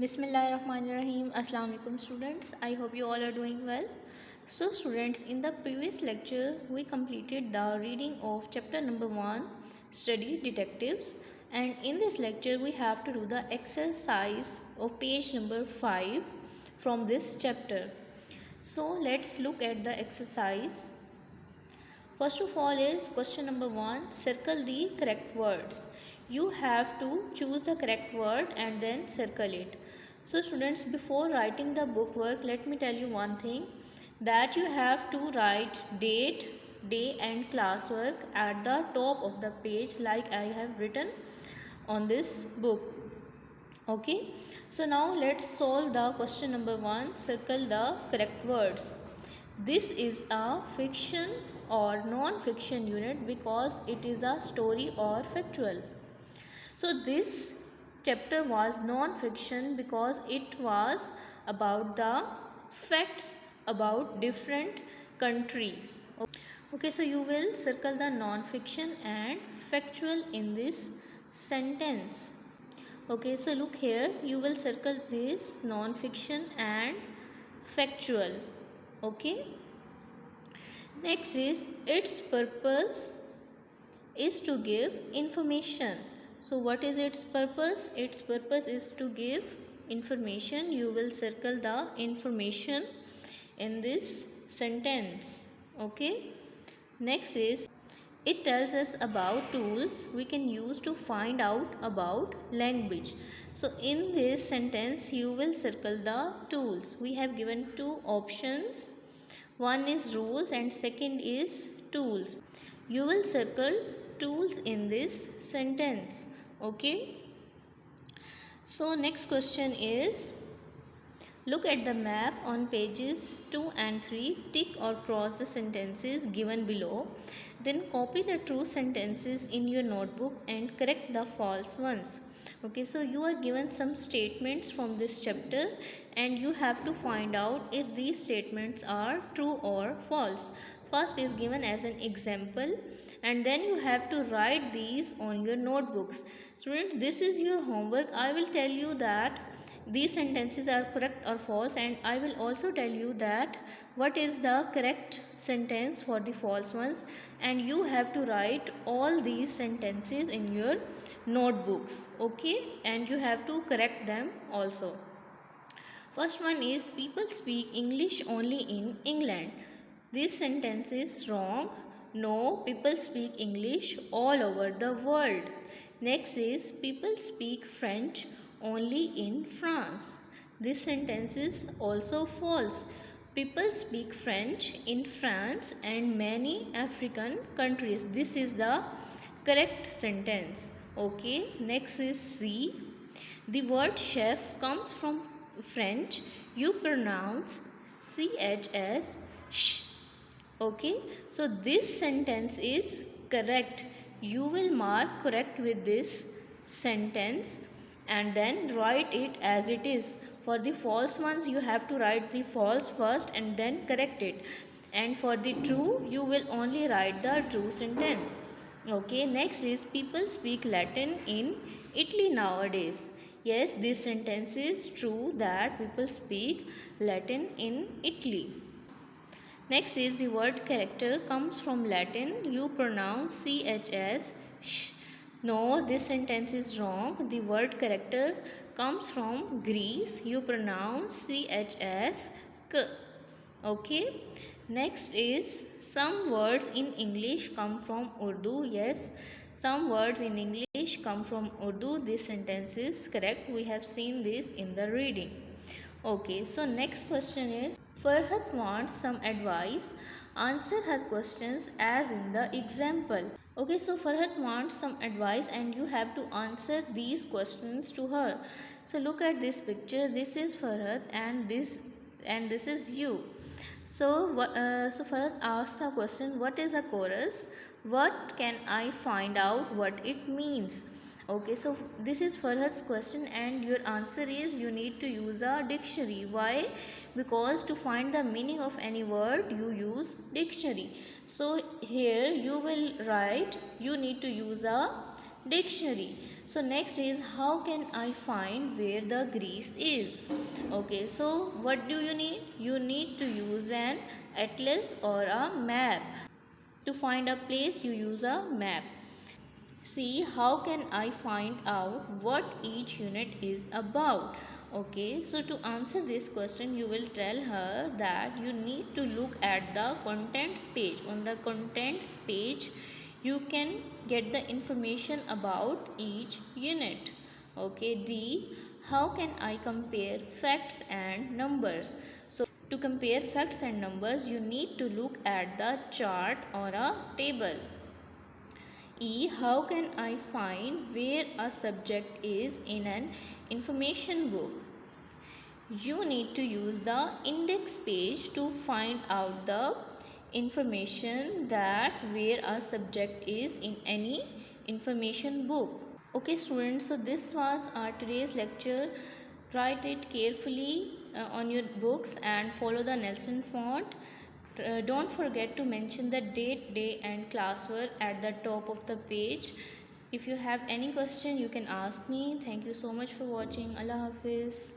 Bismillahirrahmanirrahim. Assalamu alaikum students. I hope you all are doing well. So students, in the previous lecture we completed the reading of chapter number 1, study detectives, and in this lecture we have to do the exercise of page number 5 from this chapter. So let's look at the exercise. First of all is question number 1, circle the correct words. You have to choose the correct word and then circle it. So students, before writing the book work, let me tell you one thing, that you have to write date, day and classwork at the top of the page like I have written on this book. Okay, so now let's solve the question number 1, circle the correct words. This is a fiction or non-fiction unit because it is a story or factual. So this chapter was non-fiction because it was about the facts about different countries. Okay, so you will circle the non-fiction and factual in this sentence. Okay, so look here, you will circle this non-fiction and factual. Okay, next is its purpose is to give information. So what is its purpose? Its purpose is to give information. You will circle the information in this sentence. Okay, next is it tells us about tools we can use to find out about language. So in this sentence you will circle the tools. We have given two options. One is rules and second is tools. You will circle tools in this sentence. Okay. So next question is, look at the map on pages 2 and 3. Tick or cross the sentences given below. Then copy the true sentences in your notebook and correct the false ones. Okay, so you are given some statements from this chapter and you have to find out if these statements are true or false. First is given as an example and then you have to write these on your notebooks. Students, this is your homework. I will tell you that these sentences are correct or false, and I will also tell you that what is the correct sentence for the false ones, and you have to write all these sentences in your notebooks. Okay, and you have to correct them also. First one is, people speak English only in England. This sentence is wrong. No, people speak English all over the world. Next is, people speak French only in France. This sentence is also false. People speak French in France and many African countries. This is the correct sentence. Okay, next is C. The word chef comes from French. You pronounce CH as sh. Okay, so this sentence is correct. You will mark correct with this sentence and then write it as it is. For the false ones you have to write the false first and then correct it, and for the true you will only write the true sentence. Okay, next is people speak Latin in Italy nowadays. Yes, this sentence is true that people speak Latin in Italy. Next is the word character comes from Latin. You pronounce CH as sh. No, this sentence is wrong. The word character comes from Greece. You pronounce CH as K. Okay. Next is some words in English come from Urdu. Yes, some words in English come from Urdu. This sentence is correct. We have seen this in the reading. Okay, so next question is, Farhat wants some advice. Answer her questions as in the example. Okay, so Farhat wants some advice and you have to answer these questions to her. So look at this picture. This is Farhat and this is you. So Farhat asks a question, what is a chorus? What can I find out what it means? Okay, so this is Farhat's question and your answer is you need to use a dictionary. Why? Because to find the meaning of any word you use dictionary. So here you will write you need to use a dictionary. So next is how can I find where the Greece is? Okay, so what do you need? You need to use an atlas or a map. To find a place, you use a map. See, how can I find out what each unit is about? Okay, so to answer this question, you will tell her that you need to look at the contents page. On the contents page, you can get the information about each unit. Okay, D, how can I compare facts and numbers? So to compare facts and numbers, you need to look at the chart or a table. E. How can I find where a subject is in an information book? You need to use the index page to find out the information that where a subject is in any information book. Okay students, so this was our today's lecture. Write it carefully on your books and follow the Nelson font. Don't forget to mention the date, day and classwork at the top of the page. If you have any question, you can ask me. Thank you so much for watching. Allah Hafiz.